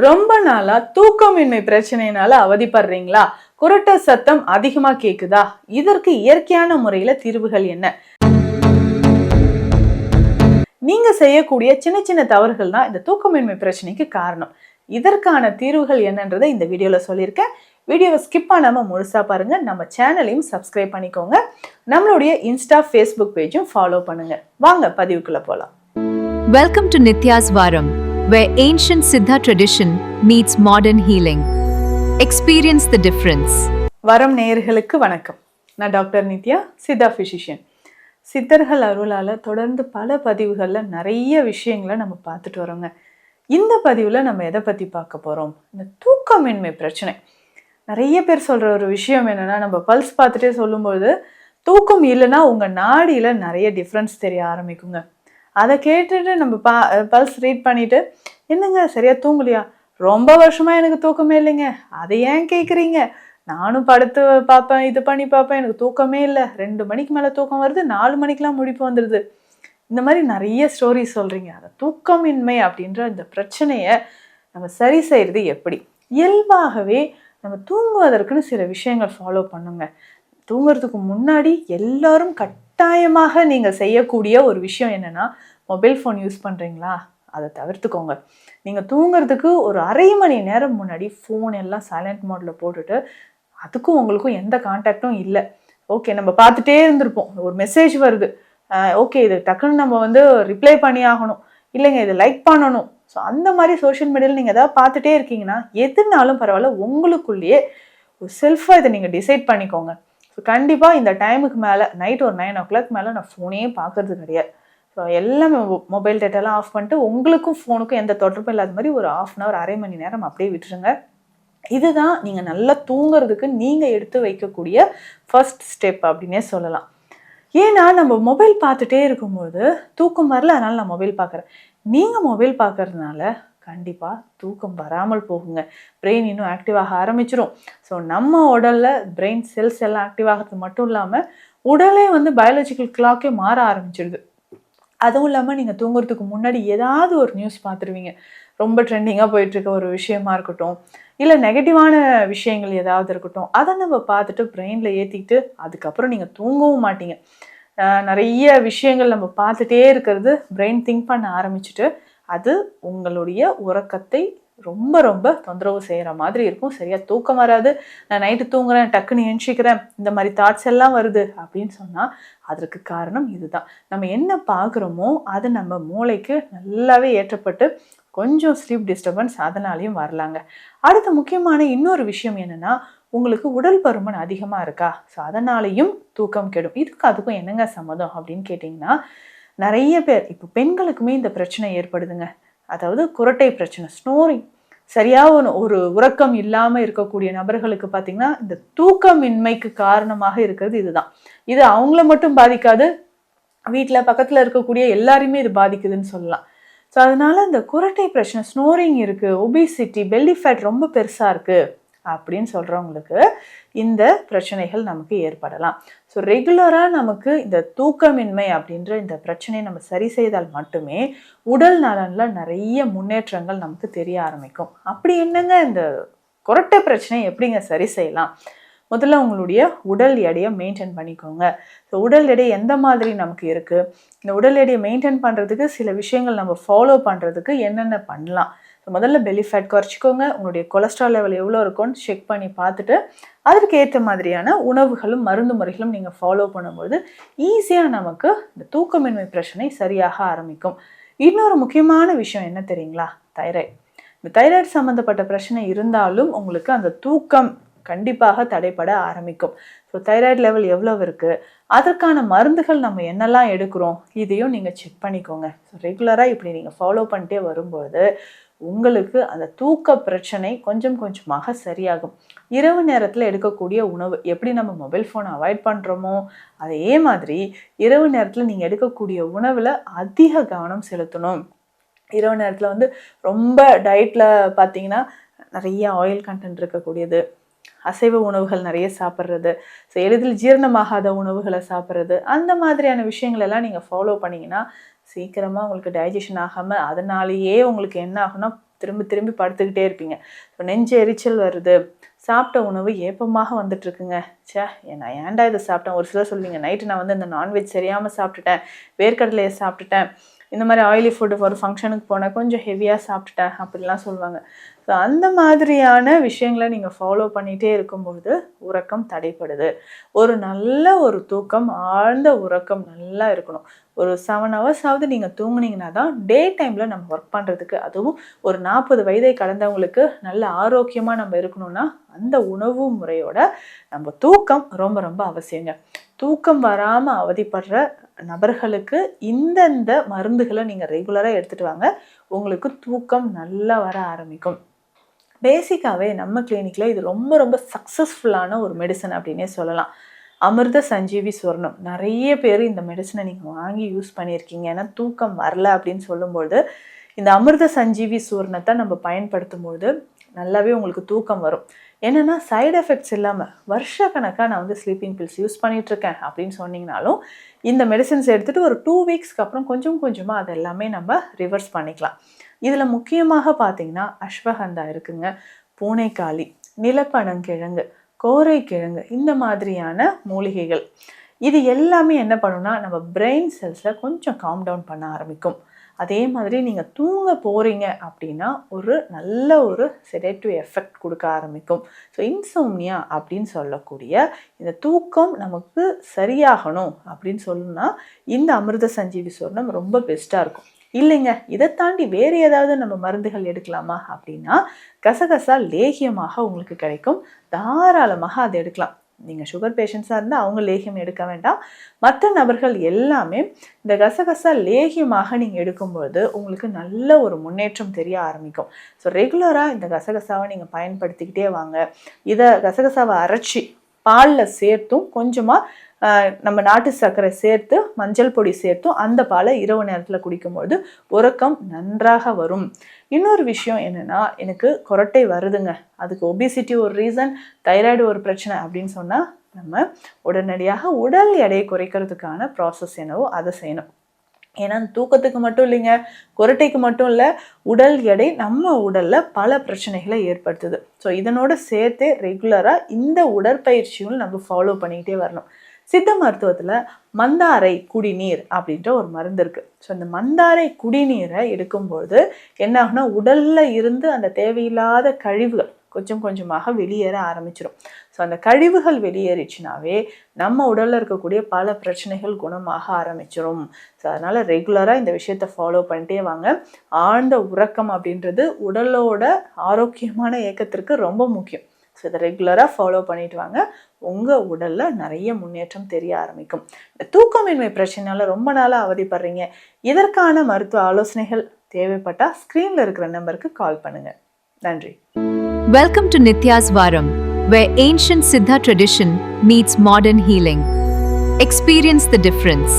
ரொம்ப நாளா தூக்கமின்மை பிரச்சனையினால அவதிப்படுறீங்களா? குரட்ட சத்தம் அதிகமா கேக்குதா? இதற்கு இயற்கையான முறையில தீர்வுகள் என்ன? நீங்க செய்யக்கூடிய சின்ன சின்ன தவறுகள் தான் இந்த தூக்கமின்மை பிரச்சனைக்கு காரணம். இதற்கான தீர்வுகள் என்னன்றதை இந்த வீடியோல சொல்லியிருக்கேன். வீடியோவை ஸ்கிப் பண்ணாம முழுசா பாருங்க. நம்ம சேனலையும் சப்ஸ்கிரைப் பண்ணிக்கோங்க. நம்மளுடைய இன்ஸ்டா, ஃபேஸ்புக் பேஜும் ஃபாலோ பண்ணுங்க. வாங்க பதிவுக்குள்ள போலாம். Welcome to Nitya's Varam, where ancient Siddha tradition meets modern healing. Experience the difference. வரம் நேயர்களுக்கு வணக்கம். நான் டாக்டர் நித்யா, சித்தா பிசிஷியன். சித்தர்கள் அருளால தொடர்ந்து பல பதிவுகளில் நிறைய விஷயங்களை நம்ம பார்த்துட்டு வரோங்க. இந்த பதிவில் நம்ம எதை பற்றி பார்க்க போகிறோம்? இந்த தூக்கமின்மை பிரச்சனை. நிறைய பேர் சொல்கிற ஒரு விஷயம் என்னென்னா, நம்ம பல்ஸ் பார்த்துட்டே சொல்லும்போது தூக்கம் இல்லைன்னா உங்கள் நாடியில் நிறைய டிஃப்ரென்ஸ் தெரிய ஆரம்பிக்குங்க. அதை கேட்டுட்டு நம்ம பல்ஸ் ரீட் பண்ணிவிட்டு, என்னங்க சரியாக தூங்கலையா? ரொம்ப வருஷமாக எனக்கு தூக்கமே இல்லைங்க. அதை ஏன் கேட்குறீங்க? நானும் படுத்து பார்ப்பேன், இது பண்ணி பார்ப்பேன், எனக்கு தூக்கமே இல்லை. 2 மணிக்கு மேலே தூக்கம் வருது, 4 மணிக்கெலாம் முழிப்பு வந்துடுது. இந்த மாதிரி நிறைய ஸ்டோரி சொல்கிறீங்க. அந்த தூக்கமின்மை அப்படின்ற இந்த பிரச்சனையை நம்ம சரி செய்கிறது எப்படி? இயல்பாகவே நம்ம தூங்குவதற்குன்னு சில விஷயங்கள் ஃபாலோ பண்ணுங்க. தூங்குறதுக்கு முன்னாடி எல்லாரும் கட்டாயமாக நீங்கள் செய்யக்கூடிய ஒரு விஷயம் என்னென்னா, மொபைல் ஃபோன் யூஸ் பண்ணுறீங்களா? அதை தவிர்த்துக்கோங்க. நீங்கள் தூங்குறதுக்கு ஒரு அரை மணி நேரம் முன்னாடி ஃபோன் எல்லாம் சைலண்ட் மோடில் போட்டுட்டு, அதுக்கும் உங்களுக்கும் எந்த கான்டாக்டும் இல்லை. ஓகே, நம்ம பார்த்துட்டே இருந்திருப்போம், ஒரு மெசேஜ் வருது, ஓகே இது டக்குன்னு நம்ம ரிப்ளை பண்ணி ஆகணும், இல்லைங்க இதை லைக் பண்ணணும். ஸோ அந்த மாதிரி சோஷியல் மீடியாவில் நீங்கள் எதாவது பார்த்துட்டே இருக்கீங்கன்னா, எதுனாலும் பரவாயில்ல, உங்களுக்குள்ளேயே ஒரு செல்ஃபாக இதை நீங்கள் டிசைட் பண்ணிக்கோங்க. ஸோ கண்டிப்பாக இந்த டைமுக்கு மேலே, நைட் ஒரு 9 o'clock மேலே நான் ஃபோனே பார்க்கறது கிடையாது. ஸோ எல்லாமே மொபைல் டேட்டாலாம் ஆஃப் பண்ணிட்டு, உங்களுக்கும் ஃபோனுக்கும் எந்த தொடர்பும் இல்லாத மாதிரி ஒரு 1/2 hour, அரை மணி நேரம் அப்படியே விட்டுருங்க. இதுதான் நீங்கள் நல்லா தூங்குறதுக்கு நீங்கள் எடுத்து வைக்கக்கூடிய ஃபர்ஸ்ட் ஸ்டெப் அப்படின்னே சொல்லலாம். ஏன்னா நம்ம மொபைல் பார்த்துட்டே இருக்கும்போது தூக்கம் வரல, அதனால் நான் மொபைல் பார்க்குறேன். நீங்கள் மொபைல் பார்க்கறதுனால கண்டிப்பாக தூக்கம் வராமல் போகுங்க. பிரெயின் இன்னும் ஆக்டிவ் ஆக ஆரம்பிச்சிடும். ஸோ நம்ம உடலில் பிரெயின் செல்ஸ் எல்லாம் ஆக்டிவ் ஆகிறது மட்டும் இல்லாமல், உடலே பயாலஜிக்கல் கிளாக்கே மாற ஆரம்பிச்சிடுது. அதுவும் இல்லாமல் நீங்கள் தூங்குறதுக்கு முன்னாடி ஏதாவது ஒரு நியூஸ் பார்த்துருவீங்க. ரொம்ப ட்ரெண்டிங்காக போயிட்டுருக்க ஒரு விஷயமா இருக்கட்டும், இல்லை நெகட்டிவான விஷயங்கள் ஏதாவது இருக்கட்டும், அதை நம்ம பார்த்துட்டு பிரெயினில் ஏற்றிக்கிட்டு அதுக்கப்புறம் நீங்கள் தூங்கவும் மாட்டீங்க. நிறைய விஷயங்கள் நம்ம பார்த்துட்டே இருக்கிறது பிரெயின் திங்க் பண்ண ஆரம்பிச்சுட்டு, அது உங்களுடைய உறக்கத்தை ரொம்ப ரொம்ப தொந்தரவு செய்கிற மாதிரி இருக்கும். சரியாக தூக்கம் வராது. நான் நைட்டு தூங்குறேன், டக்குன்னு எந்திரிக்கிறேன், இந்த மாதிரி தாட்ஸ் எல்லாம் வருது அப்படின்னு சொன்னால் அதற்கு காரணம் இதுதான். நம்ம என்ன பார்க்குறோமோ அது நம்ம மூளைக்கு நல்லாவே ஏற்றப்பட்டு கொஞ்சம் ஸ்லீப் டிஸ்டர்பன்ஸ் அதனாலையும் வரலாங்க. அடுத்த முக்கியமான இன்னொரு விஷயம் என்னென்னா, உங்களுக்கு உடல் பருமன் அதிகமாக இருக்கா? ஸோ அதனாலையும் தூக்கம் கெடும். இதுக்கு அதுக்கும் என்னங்க சம்மதம் அப்படின்னு கேட்டிங்கன்னா, நிறைய பேர் இப்போ பெண்களுக்குமே இந்த பிரச்சனை ஏற்படுதுங்க. அதாவது குரட்டை பிரச்சனை, ஸ்னோரிங். சரியாக ஒரு உறக்கம் இல்லாமல் இருக்கக்கூடிய நபர்களுக்கு பார்த்திங்கன்னா, இந்த தூக்கமின்மைக்கு காரணமாக இருக்கிறது இதுதான். இது அவங்கள மட்டும் பாதிக்காது, வீட்டில் பக்கத்தில் இருக்கக்கூடிய எல்லாருமே இது பாதிக்குதுன்னு சொல்லலாம். ஸோ அதனால இந்த குரட்டை பிரச்சனை, ஸ்னோரிங் இருக்குது, ஒபிசிட்டி, பெல்லி ஃபேட் ரொம்ப பெருசாக இருக்குது அப்படின்னு சொல்கிறவங்களுக்கு இந்த பிரச்சனைகள் நமக்கு ஏற்படலாம். ஸோ ரெகுலராக நமக்கு இந்த தூக்கமின்மை அப்படின்ற இந்த பிரச்சனையை நம்ம சரி செய்தால் மட்டுமே உடல் நலனில் நிறைய முன்னேற்றங்கள் நமக்கு தெரிய ஆரம்பிக்கும். அப்படி என்னங்க இந்த குரட்டை பிரச்சனையை எப்படிங்க சரி செய்யலாம்? முதல்ல உங்களுடைய உடல் எடையை மெயின்டைன் பண்ணிக்கோங்க. ஸோ உடல் எடை எந்த மாதிரி நமக்கு இருக்குது, இந்த உடல் எடையை மெயின்டைன் பண்ணுறதுக்கு சில விஷயங்கள் நம்ம ஃபாலோ பண்ணுறதுக்கு என்னென்ன பண்ணலாம்? ஸோ முதல்ல பெல்லி ஃபேட் குறைச்சிக்கோங்க. உங்களுடைய கொலஸ்ட்ரால் லெவல் எவ்வளோ இருக்குன்னு செக் பண்ணி பார்த்துட்டு, அதற்கு ஏற்ற மாதிரியான உணவுகளும் மருந்து முறைகளும் நீங்கள் ஃபாலோ பண்ணும்போது ஈஸியாக நமக்கு இந்த தூக்கமின்மை பிரச்சனை சரியாக ஆரம்பிக்கும். இன்னொரு முக்கியமான விஷயம் என்ன தெரியுங்களா? தைராய்டு. இந்த தைராய்டு சம்மந்தப்பட்ட பிரச்சனை இருந்தாலும் உங்களுக்கு அந்த தூக்கம் கண்டிப்பாக தடைப்பட ஆரம்பிக்கும். ஸோ தைராய்டு லெவல் எவ்வளோ இருக்குது, அதற்கான மருந்துகள் நம்ம என்னெல்லாம் எடுக்கிறோம், இதையும் நீங்கள் செக் பண்ணிக்கோங்க. ஸோ ரெகுலராக இப்படி நீங்கள் ஃபாலோ பண்ணிட்டே வரும்போது உங்களுக்கு அந்த தூக்க பிரச்சனை கொஞ்சம் கொஞ்சமாக சரியாகும். இரவு நேரத்தில் எடுக்கக்கூடிய உணவு, எப்படி நம்ம மொபைல் ஃபோனை அவாய்ட் பண்ணுறோமோ அதே மாதிரி இரவு நேரத்தில் நீங்கள் எடுக்கக்கூடிய உணவில் அதிக கவனம் செலுத்தணும். இரவு நேரத்தில் ரொம்ப டயட்டில் பார்த்தீங்கன்னா நிறைய ஆயில் கண்டென்ட் இருக்கக்கூடியது, அசைவ உணவுகள் நிறைய சாப்பிட்றது, ஸோ எளிதில் ஜீரணமாகாத உணவுகளை சாப்பிட்றது, அந்த மாதிரியான விஷயங்கள் எல்லாம் நீங்கள் ஃபாலோ பண்ணிங்கன்னா சீக்கிரமாக உங்களுக்கு டைஜஷன் ஆகாமல் அதனாலேயே உங்களுக்கு என்ன ஆகும்னா திரும்பி திரும்பி படுத்துக்கிட்டே இருப்பீங்க. ஸோ நெஞ்சு எரிச்சல் வருது, சாப்பிட்ட உணவு ஏப்பமாக வந்துட்டுருக்குங்க, ச்சே நான் ஏன்டா இதை சாப்பிட்டேன். ஒரு சிலர் சொல்லுவீங்க, நைட்டு நான் வந்து இந்த நான்வெஜ் சரியாமல் சாப்பிட்டுட்டேன், வேர்க்கடலையை சாப்பிட்டுட்டேன், இந்த மாதிரி ஆயிலி ஃபுட்டு ஒரு ஃபங்க்ஷனுக்கு போனேன், கொஞ்சம் ஹெவியாக சாப்பிட்டுட்டேன் அப்படிலாம் சொல்லுவாங்க. ஸோ அந்த மாதிரியான விஷயங்களை நீங்கள் ஃபாலோ பண்ணிகிட்டே இருக்கும்பொழுது உறக்கம் தடைப்படுது. ஒரு நல்ல ஒரு தூக்கம், ஆழ்ந்த உறக்கம் நல்லா இருக்கணும். ஒரு 7 hours ஆவது நீங்கள் தூங்குனீங்கன்னா தான் டே டைமில் நம்ம ஒர்க் பண்ணுறதுக்கு, அதுவும் ஒரு 40 வயதை கடந்தவங்களுக்கு நல்ல ஆரோக்கியமாக நம்ம இருக்கணும்னா அந்த உணவு முறையோட நம்ம தூக்கம் ரொம்ப ரொம்ப அவசியங்க. தூக்கம் வராமல் அவதிப்படுற நபர்களுக்கு இந்தந்த மருந்துகளை நீங்கள் ரெகுலராக எடுத்துகிட்டு வாங்க, உங்களுக்கு தூக்கம் நல்லா வர ஆரம்பிக்கும். பேசிக்காகவே நம்ம கிளினிக்கில் இது ரொம்ப ரொம்ப சக்ஸஸ்ஃபுல்லான ஒரு மெடிசன் அப்படின்னே சொல்லலாம். அமிர்த சஞ்சீவி சுவர்ணம். நிறைய பேர் இந்த மெடிசனை நீங்கள் வாங்கி யூஸ் பண்ணியிருக்கீங்க. ஏன்னா தூக்கம் வரல அப்படின்னு சொல்லும்போது இந்த அமிர்த சஞ்சீவி சுவர்ணத்தை நம்ம பயன்படுத்தும்போது நல்லாவே உங்களுக்கு தூக்கம் வரும். என்னென்னா சைடு எஃபெக்ட்ஸ் இல்லாமல் வருஷக்கணக்காக நான் வந்து ஸ்லீப்பிங் பில்ஸ் யூஸ் பண்ணிகிட்ருக்கேன் அப்படின்னு சொன்னீங்கனாலும் இந்த மெடிசன்ஸ் எடுத்துகிட்டு ஒரு 2 weeksக்கு அப்புறம் கொஞ்சம் கொஞ்சமாக அது எல்லாமே நம்ம ரிவர்ஸ் பண்ணிக்கலாம். இதில் முக்கியமாக பார்த்தீங்கன்னா அஸ்வகந்தா இருக்குங்க, பூனைக்காளி, நிலப்பனங்கிழங்கு, கோரைக்கிழங்கு, இந்த மாதிரியான மூலிகைகள். இது எல்லாமே என்ன பண்ணுன்னா நம்ம பிரெயின் செல்ஸில் கொஞ்சம் காம் டவுன் பண்ண ஆரம்பிக்கும். அதே மாதிரி நீங்கள் தூங்க போகிறீங்க அப்படின்னா ஒரு நல்ல ஒரு செடேட்டிவ் எஃபெக்ட் கொடுக்க ஆரம்பிக்கும். ஸோ இன்சோம்னியா அப்படின்னு சொல்லக்கூடிய இந்த தூக்கம் நமக்கு சரியாகணும் அப்படின்னு சொல்லணும்னா இந்த அமிர்த சஞ்சீவி சுவர்ணம் ரொம்ப பெஸ்ட்டாக இருக்கும். இல்லைங்க இதை தாண்டி வேறு ஏதாவது நம்ம மருந்துகள் எடுக்கலாமா அப்படின்னா கசகசா லேகியமாக உங்களுக்கு கிடைக்கும், தாராளமாக அதை எடுக்கலாம். நீங்கள் சுகர் பேஷண்ட்ஸாக இருந்தால் அவங்க லேகியம் எடுக்க வேண்டாம். மற்ற நபர்கள் எல்லாமே இந்த கசகசா லேகியமாக நீங்கள் எடுக்கும்பொழுது உங்களுக்கு நல்ல ஒரு முன்னேற்றம் தெரிய ஆரம்பிக்கும். ஸோ ரெகுலராக இந்த கசகசாவை நீங்கள் பயன்படுத்திக்கிட்டே வாங்க. இதை கசகசாவை அரைச்சி பாலில் சேர்த்தும் கொஞ்சமாக நம்ம நாட்டு சர்க்கரை சேர்த்து மஞ்சள் பொடி சேர்த்தும் அந்த பாலை இரவு நேரத்தில் குடிக்கும்பொழுது உறக்கம் நன்றாக வரும். இன்னொரு விஷயம் என்னென்னா, எனக்கு கொரட்டை வருதுங்க, அதுக்கு ஒபிசிட்டி ஒரு ரீசன், தைராய்டு ஒரு பிரச்சனை அப்படின்னு சொன்னால் நம்ம உடனடியாக உடல் எடையை குறைக்கிறதுக்கான ப்ராசஸ் என்னவோ அதை செய்யணும். ஏன்னா தூக்கத்துக்கு மட்டும் இல்லைங்க, கொரட்டைக்கு மட்டும் இல்லை, உடல் எடை நம்ம உடலில் பல பிரச்சனைகளை ஏற்படுத்துது. ஸோ இதனோட சேர்த்தே ரெகுலராக இந்த உடற்பயிற்சியும் நம்ம ஃபாலோ பண்ணிக்கிட்டே வரணும். சித்த மருத்துவத்தில் மந்தாரை குடிநீர் அப்படின்ற ஒரு மருந்து இருக்குது. ஸோ அந்த மந்தாரை குடிநீரை எடுக்கும்போது என்ன ஆகுனா உடலில் இருந்து அந்த தேவையில்லாத கழிவுகள் கொஞ்சம் கொஞ்சமாக வெளியேற ஆரம்பிச்சிடும். ஸோ அந்த கழிவுகள் வெளியேறிச்சுனாவே நம்ம உடலில் இருக்கக்கூடிய பல பிரச்சனைகள் குணமாக ஆரம்பிச்சிடும். ஸோ அதனால் ரெகுலராக இந்த விஷயத்தை ஃபாலோ பண்ணிட்டே வாங்க. ஆழ்ந்த உறக்கம் அப்படின்றது உடலோட ஆரோக்கியமான இயக்கத்திற்கு ரொம்ப முக்கியம். ஸோ இதை ரெகுலராக ஃபாலோ பண்ணிட்டு வாங்க, உங்கள் உடலில் நிறைய முன்னேற்றம் தெரிய ஆரம்பிக்கும். இந்த தூக்கமின்மை பிரச்சனையால் ரொம்ப நாளாக அவதிப்படுறீங்க, இதற்கான மருத்துவ ஆலோசனைகள் தேவைப்பட்டால் ஸ்க்ரீனில் இருக்கிற நம்பருக்கு கால் பண்ணுங்கள். நன்றி. Welcome to Nitya's Varam, where ancient Siddha tradition meets modern healing. Experience the difference.